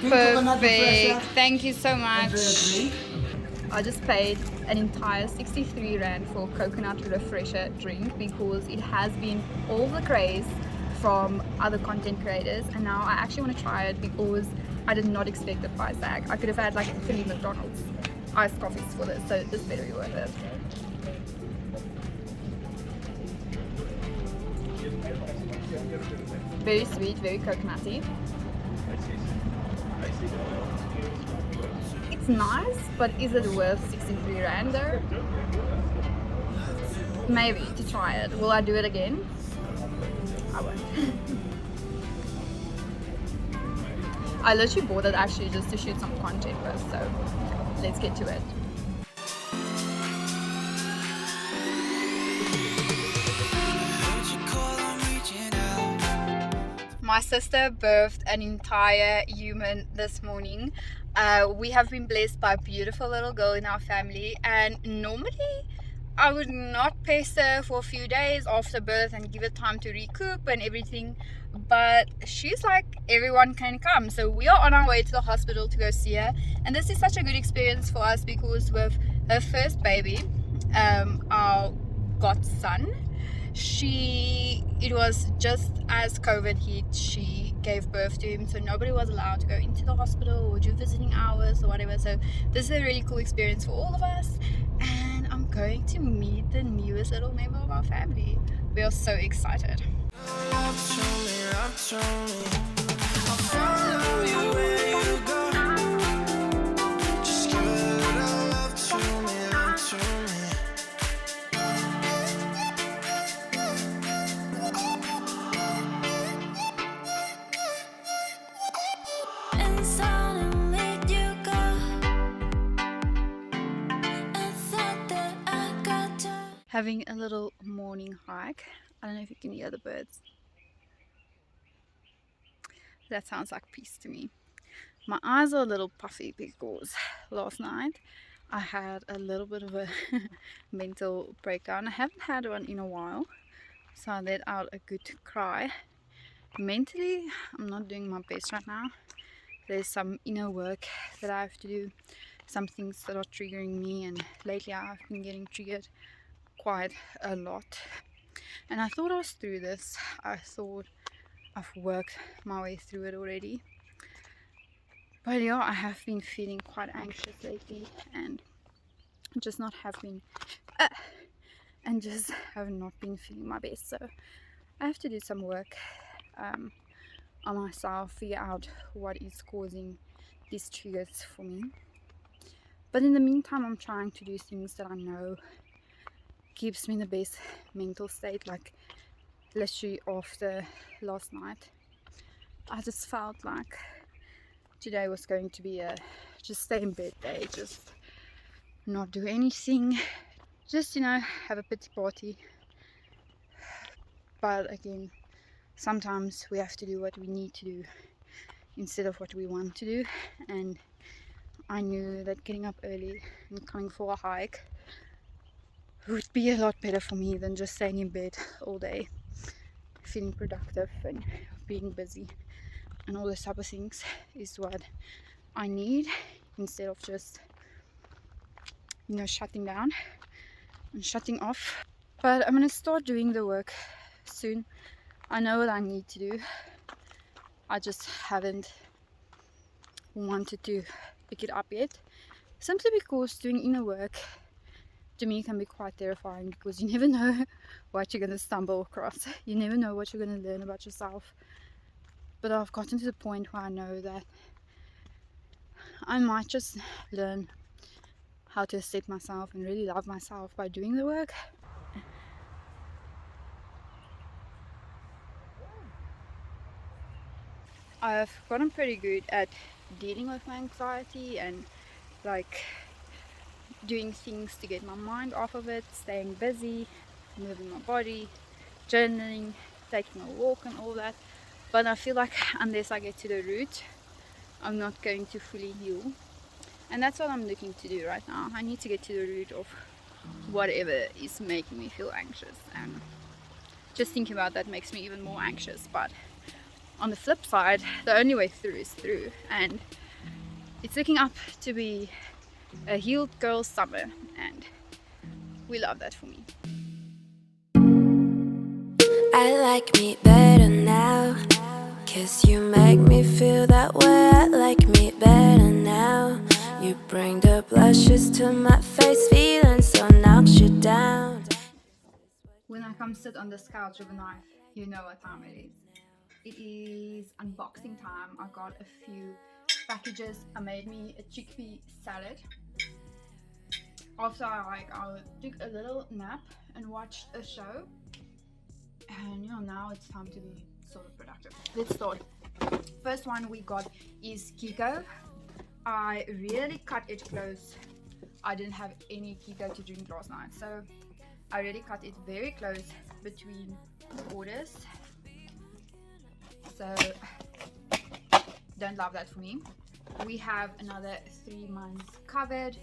Perfect. Thank you so much. I just paid an entire 63 Rand for coconut refresher drink because it has been all the craze from other content creators, and now I actually want to try it because I did not expect the price tag. I could have had like 3 McDonald's iced coffees for this, so this better be worth it. Very sweet, very coconutty. It's nice, but is it worth 63 Rand though? Maybe, to try it. Will I do it again? I won't. I literally bought it actually just to shoot some content first, so let's get to it. My sister birthed an entire human this morning. We have been blessed by a beautiful little girl in our family, and normally I would not pester for a few days after birth and give it time to recoup and everything, but she's like, everyone can come. So we are on our way to the hospital to go see her, and this is such a good experience for us because with her first baby, our godson, it was just as COVID hit, she gave birth to him, so nobody was allowed to go into the hospital or do visiting hours or whatever. So this is a really cool experience for all of us, and I'm going to meet the newest little member of our family. We are so excited. Having a little morning hike. I don't know if you can hear the birds. That sounds like peace to me. My eyes are a little puffy because last night I had a little bit of a mental breakdown. I haven't had one in a while, so I let out a good cry. Mentally, I'm not doing my best right now. There's some inner work that I have to do, some things that are triggering me, and lately I have been getting triggered quite a lot. And I thought I was through this. I thought I've worked my way through it already. But yeah, I have been feeling quite anxious lately, and just not have been feeling my best. So I have to do some work on myself, figure out what is causing these triggers for me. But in the meantime, I'm trying to do things that I know keeps me in the best mental state. Like literally after last night, I just felt like today was going to be a just stay in bed day, just not do anything, just have a pity party. But again, sometimes we have to do what we need to do instead of what we want to do, and I knew that getting up early and coming for a hike would be a lot better for me than just staying in bed all day, feeling productive and being busy and all those type of things is what I need, instead of just shutting down and shutting off. But I'm gonna start doing the work soon. I know what I need to do. I just haven't wanted to pick it up yet, simply because doing inner work to me can be quite terrifying, because you never know what you're going to stumble across. You never know what you're going to learn about yourself. But I've gotten to the point where I know that I might just learn how to accept myself and really love myself by doing the work. I've gotten pretty good at dealing with my anxiety and like doing things to get my mind off of it, staying busy, moving my body, journaling, taking a walk and all that. But I feel like unless I get to the root, I'm not going to fully heal. And that's what I'm looking to do right now. I need to get to the root of whatever is making me feel anxious, and just thinking about that makes me even more anxious. But on the flip side, the only way through is through, and it's looking up to be a healed girl summer, and we love that for me. I like me better now, 'cause you make me feel that way. I like me better now. You bring the blushes to my face, feeling so knocks you down. When I come sit on this couch overnight, you know what time it is. It is unboxing time. I got a few packages. I made me a chickpea salad. After I took a little nap and watched a show, and now it's time to be sort of productive. Let's start. First one we got is Kiko. I really cut it close. I didn't have any Kiko to drink last night, so I really cut it very close between orders. So don't love that for me. We have another 3 months covered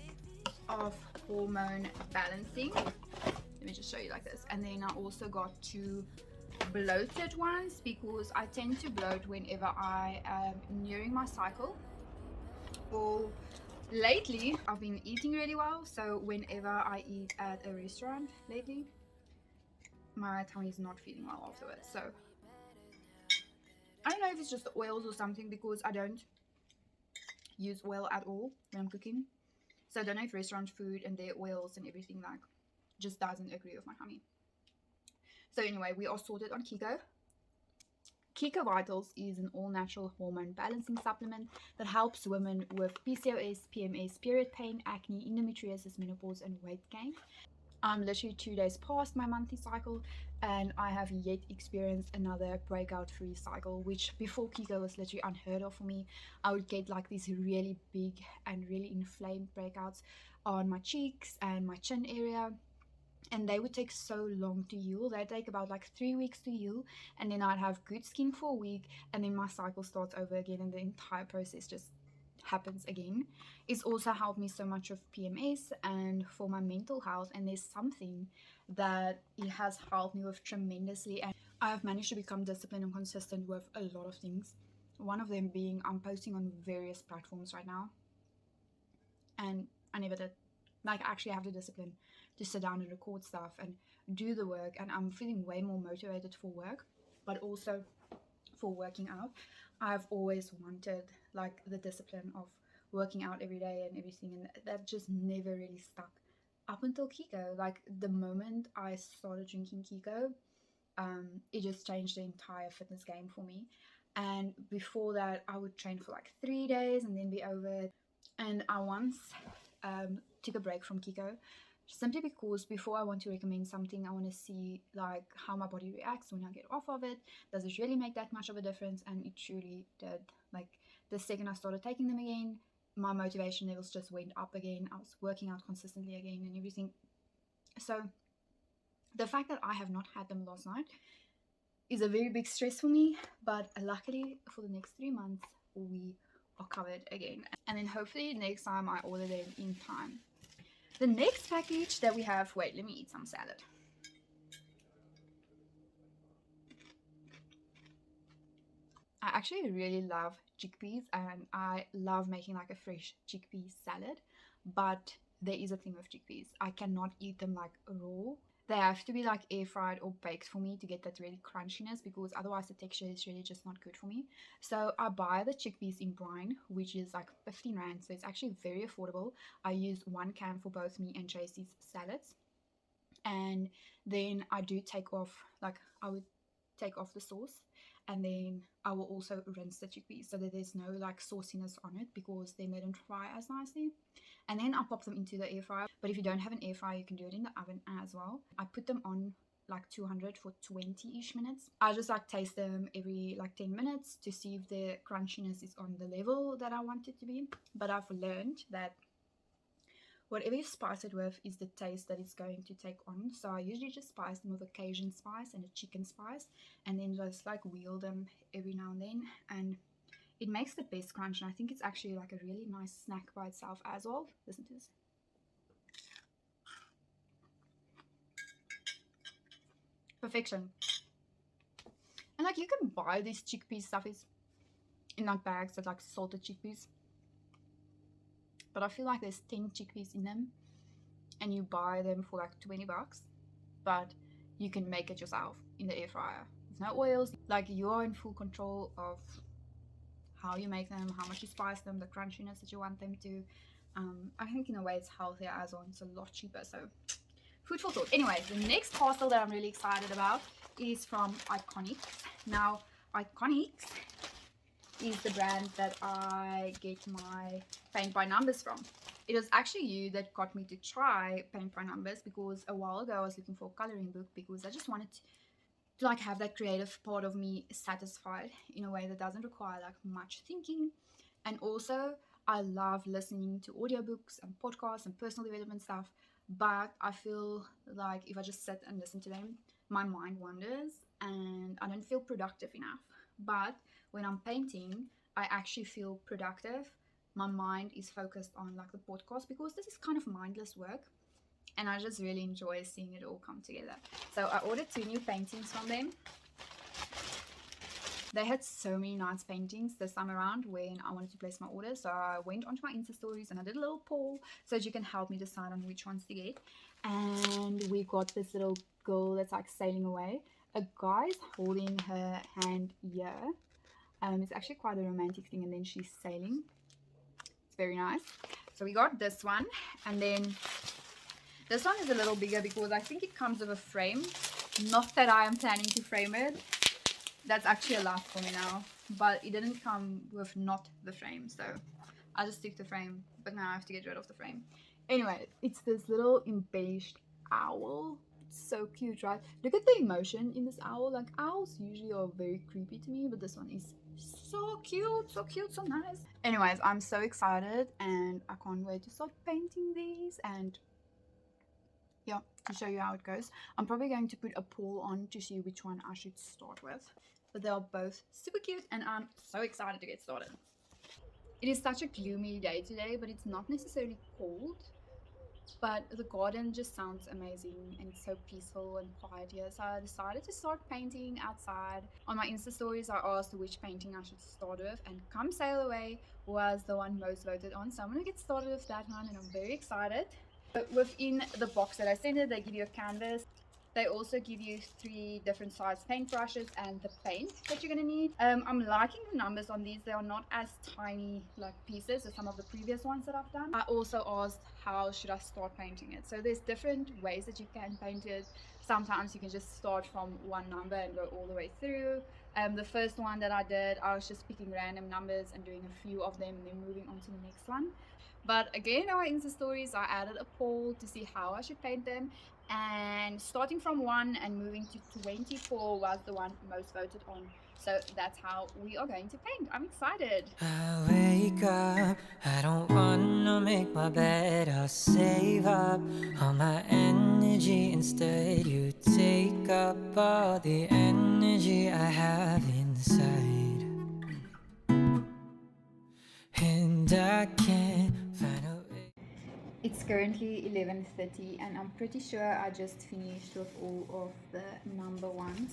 of hormone balancing. Let me just show you like this. And then I also got 2 bloated ones, because I tend to bloat whenever I am nearing my cycle. Or lately I've been eating really well, so whenever I eat at a restaurant lately, my tummy is not feeling well afterwards. So I don't know if it's just the oils or something, because I don't use oil at all when I'm cooking. So I don't know if restaurant food and their oils and everything like just doesn't agree with my tummy. So anyway, we are sorted on Kiko. Kiko Vitals is an all-natural hormone balancing supplement that helps women with PCOS, PMS, period pain, acne, endometriosis, menopause, and weight gain. I'm literally 2 days past my monthly cycle, and I have yet experienced another breakout-free cycle, which before Kiko was literally unheard of for me. I would get like these really big and really inflamed breakouts on my cheeks and my chin area, and they would take so long to heal. They'd take about like 3 weeks to heal, and then I'd have good skin for a week, and then my cycle starts over again, and the entire process just happens again. It's also helped me so much with PMS and for my mental health, and there's something that it has helped me with tremendously, and I have managed to become disciplined and consistent with a lot of things. One of them being I'm posting on various platforms right now, and I never did. Like, I actually have the discipline to sit down and record stuff and do the work, and I'm feeling way more motivated for work, but also for working out. I've always wanted like the discipline of working out every day and everything, and that just never really stuck up until Kiko. Like, the moment I started drinking Kiko, it just changed the entire fitness game for me. And before that, I would train for like 3 days and then be over it. And I once took a break from Kiko, simply because before I want to recommend something, I want to see like how my body reacts when I get off of it. Does it really make that much of a difference? And it truly did. Like, the second I started taking them again, my motivation levels just went up again. I was working out consistently again and everything. So the fact that I have not had them last night is a very big stress for me, but luckily for the next 3 months we are covered again, and then hopefully next time I order them in time. The next package that we have, wait, let me eat some salad. I actually really love chickpeas, and I love making like a fresh chickpea salad, but there is a thing with chickpeas. I cannot eat them like raw. They have to be like air fried or baked for me to get that really crunchiness, because otherwise the texture is really just not good for me. So I buy the chickpeas in brine, which is like 15 rand, so it's actually very affordable. I use 1 can for both me and JC's salads, and then I do take off, like I would take off the sauce, and then I will also rinse the chickpeas so that there's no like sauciness on it, because then they don't fry as nicely. And then I pop them into the air fryer. But if you don't have an air fryer, you can do it in the oven as well. I put them on like 200 for 20-ish minutes. I just like taste them every like 10 minutes to see if the crunchiness is on the level that I want it to be. But I've learned that whatever you spice it with is the taste that it's going to take on. So I usually just spice them with a Cajun spice and a chicken spice, and then just like wheel them every now and then, and it makes the best crunch. And I think it's actually like a really nice snack by itself as well. Listen to this. Perfection. And like you can buy these chickpea stuffies in like bags that like salted chickpeas, but I feel like there's 10 chickpeas in them and you buy them for like 20 bucks, but you can make it yourself in the air fryer with no oils. Like you are in full control of how you make them, how much you spice them, the crunchiness that you want them to. I think in a way it's healthier as well, it's a lot cheaper, so food for thought. Anyway, the next parcel that I'm really excited about is from Iconix. Now Iconix is the brand that I get my paint by numbers from. It was actually you that got me to try paint by numbers, because a while ago I was looking for a coloring book because I just wanted to like have that creative part of me satisfied in a way that doesn't require like much thinking. And also I love listening to audiobooks and podcasts and personal development stuff, but I feel like if I just sit and listen to them, my mind wanders and I don't feel productive enough. But when I'm painting, I actually feel productive. My mind is focused on like the podcast, because this is kind of mindless work and I just really enjoy seeing it all come together. So I ordered 2 new paintings from them. They had so many nice paintings this time around when I wanted to place my order. So I went onto my Insta stories and I did a little poll so that you can help me decide on which ones to get. And we got this little girl that's like sailing away. A guy's holding her hand here. It's actually quite a romantic thing, and then she's sailing. It's very nice. So we got this one, and then this one is a little bigger because I think it comes with a frame. Not that I am planning to frame it. That's actually a lot for me now, but it didn't come with not the frame, so I'll just stick the frame, but now I have to get rid of the frame. Anyway, it's this little embellished owl. It's so cute, right? Look at the emotion in this owl. Like owls usually are very creepy to me, but this one is so cute, so nice. Anyways, I'm so excited and I can't wait to start painting these and yeah, to show you how it goes. I'm probably going to put a poll on to see which one I should start with, but they are both super cute and I'm so excited to get started. It is such a gloomy day today, but it's not necessarily cold, but the garden just sounds amazing and it's so peaceful and quiet here. So I decided to start painting outside. On my Insta stories I asked which painting I should start with, and Come Sail Away was the one most voted on, so I'm going to get started with that one and I'm very excited. Within the box that I sent it, they give you a canvas. They also give you 3 different size paintbrushes and the paint that you're going to need. I'm liking the numbers on these. They are not as tiny like pieces as some of the previous ones that I've done. I also asked how should I start painting it. So there's different ways that you can paint it. Sometimes you can just start from one number and go all the way through. The first one that I did, I was just picking random numbers and doing a few of them and then moving on to the next one. But again, our Insta stories, I added a poll to see how I should paint them, and starting from 1 and moving to 24 was the one most voted on. So that's how we are going to paint. I'm excited. I wake up, I don't wanna make my bed. I'll save up all my energy. Instead you take up all the energy I have inside, and I can't find a way. It's currently 11:30 and I'm pretty sure I just finished with all of the number ones.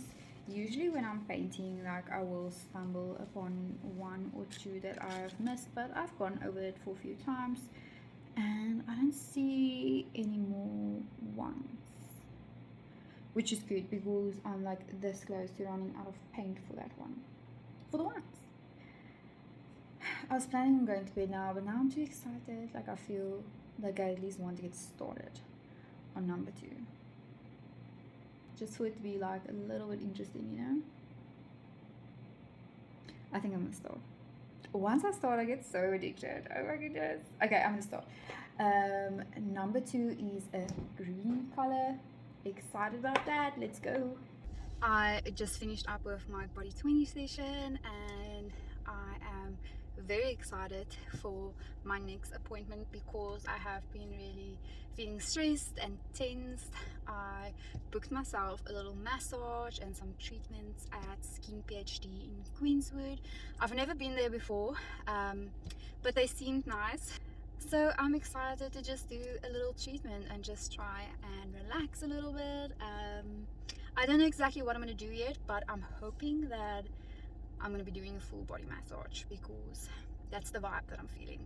Usually when I'm painting, like I will stumble upon 1 or 2 that I've missed, but I've gone over it for a few times and I don't see any more ones, which is good because I'm like this close to running out of paint for that one, for the ones. I was planning on going to bed now, but now I'm too excited. Like I feel like I at least want to get started on number 2. Just for it to be like a little bit interesting, you know? I think I'm gonna start. Once I start, I get so addicted. Oh my goodness. Okay, I'm gonna start. Number 2 is a green color. Excited about that. Let's go. I just finished up with my body 20 session and I am very excited for my next appointment because I have been really feeling stressed and tensed. I booked myself a little massage and some treatments at SkinPHD in Queenswood. I've never been there before, but they seemed nice. So I'm excited to just do a little treatment and just try and relax a little bit. I don't know exactly what I'm going to do yet, but I'm hoping that I'm going to be doing a full body massage because that's the vibe that I'm feeling.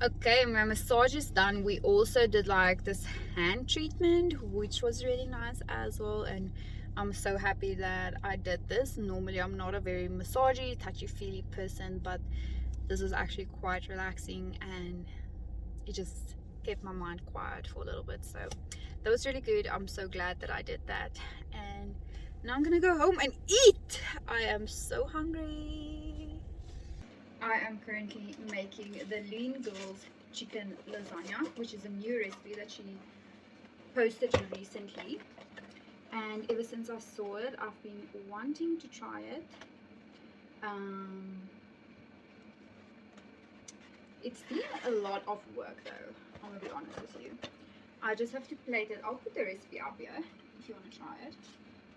Okay, my massage is done. We also did like this hand treatment, which was really nice as well, and I'm so happy that I did this. Normally I'm not a very massagey, touchy-feely person, but this was actually quite relaxing and it just kept my mind quiet for a little bit. So that was really good. I'm so glad that I did that, and now I'm gonna go home and eat. I am so hungry. I am currently making the Lean Girls Chicken Lasagna, which is a new recipe that she posted recently. And ever since I saw it, I've been wanting to try it. It's been a lot of work though, I'm gonna be honest with you. I just have to plate it. I'll put the recipe up here if you want to try it.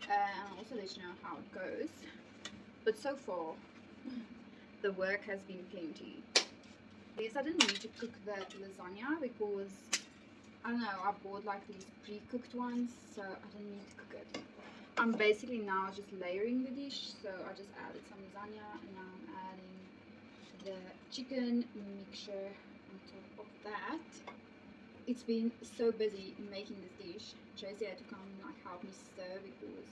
And I'll also let you know how it goes. But so far, the work has been plenty. I didn't need to cook the lasagna because I don't know, I bought like these pre-cooked ones, so I didn't need to cook it. I'm basically now just layering the dish, so I just added some lasagna and now I'm adding the chicken mixture on top of that. It's been so busy making this dish. Tracy had to come and like help me stir because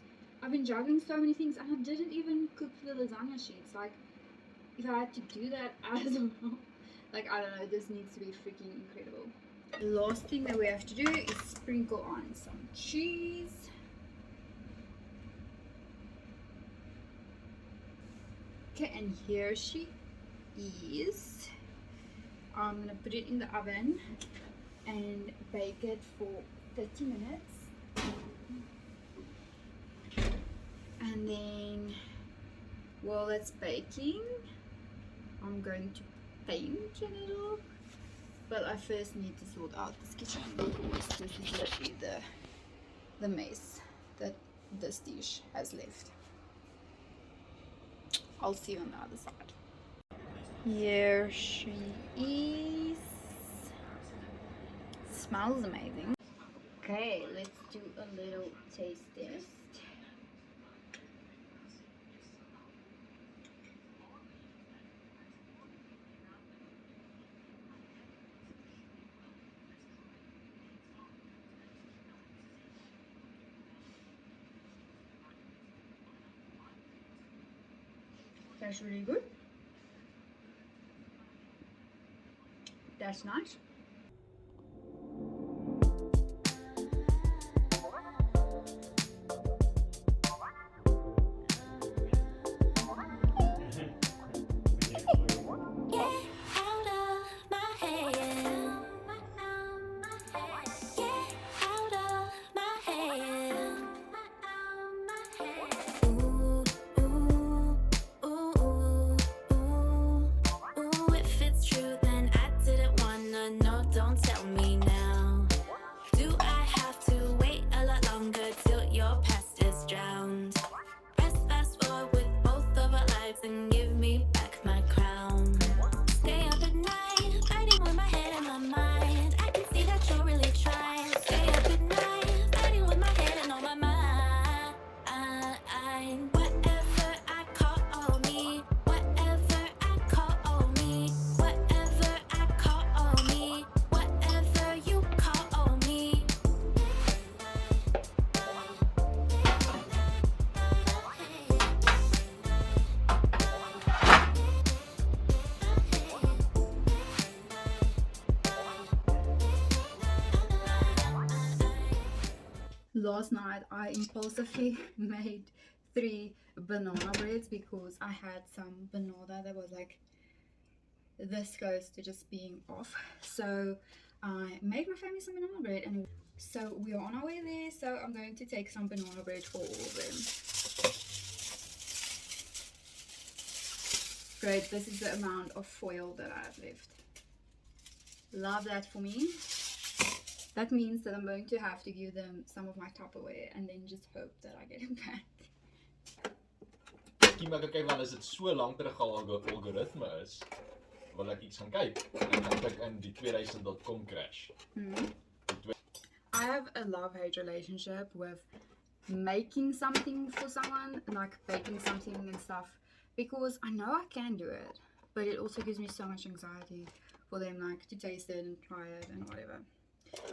I've been juggling so many things and I didn't even cook the lasagna sheets. Like if I had to do that as well, like I don't know, this needs to be freaking incredible. The last thing that we have to do is sprinkle on some cheese. Okay, and here she is. I'm gonna put it in the oven and bake it for 30 minutes. And then while it's baking, I'm going to paint a little. But I first need to sort out this kitchen because this is literally the mess that this dish has left. I'll see you on the other side. Here she is. Smells amazing. Okay, let's do a little taste test. That's really good. That's nice. Last night I impulsively made 3 banana breads because I had some banana that was like this goes to just being off. So I made my family some banana bread, and so we are on our way there. So I'm going to take some banana bread for all of them. Great, this is the amount of foil that I have left. Love that for me. That means that I'm going to have to give them some of my Tupperware and then just hope that I get them back. Ek kyk want as dit so lank terug al algoritme is, wil ek iets gaan kyk. En dan ek in die 2000.com crash. I have a love-hate relationship with making something for someone, like baking something and stuff, because I know I can do it, but it also gives me so much anxiety for them, like, to taste it and try it and whatever.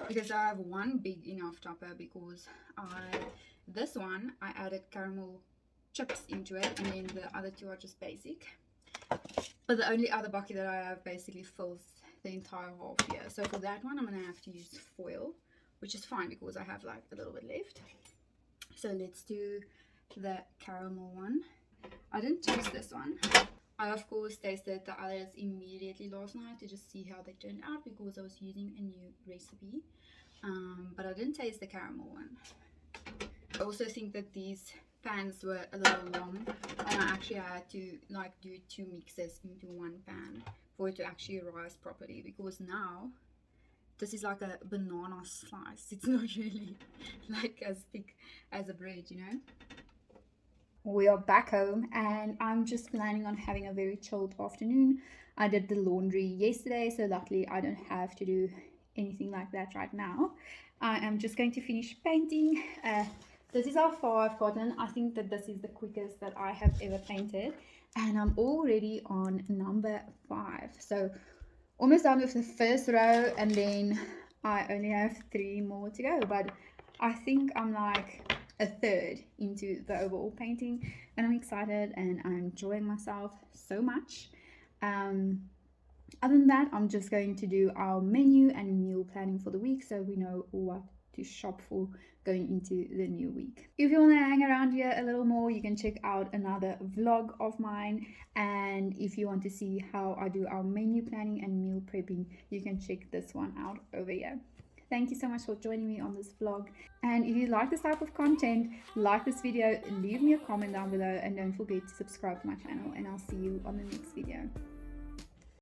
Because I have one big enough tupper, because this one I added caramel chips into it, and then the other two are just basic. But the only other bucket that I have basically fills the entire half here. So for that one I'm gonna have to use foil, which is fine because I have like a little bit left. So let's do the caramel one. I didn't taste this one. I of course tasted the others immediately last night to just see how they turned out, because I was using a new recipe, but I didn't taste the caramel one. I also think that these pans were a little long, and I actually had to like do 2 mixes into one pan for it to actually rise properly, because now this is like a banana slice. It's not really like as thick as a bread, you know. We are back home and I'm just planning on having a very chilled afternoon. I did the laundry yesterday, so luckily I don't have to do anything like that right now. I am just going to finish painting. This is how far I've gotten. I think that this is the quickest that I have ever painted, and I'm already on number 5. So almost done with the first row, and then I only have 3 more to go, but I think I'm like a third into the overall painting, and I'm excited and I'm enjoying myself so much. Other than that, I'm just going to do our menu and meal planning for the week, so we know what to shop for going into the new week. If you want to hang around here a little more, you can check out another vlog of mine, and if you want to see how I do our menu planning and meal prepping, you can check this one out over here. Thank you so much for joining me on this vlog, and if you like this type of content, like this video, leave me a comment down below, and don't forget to subscribe to my channel, and I'll see you on the next video.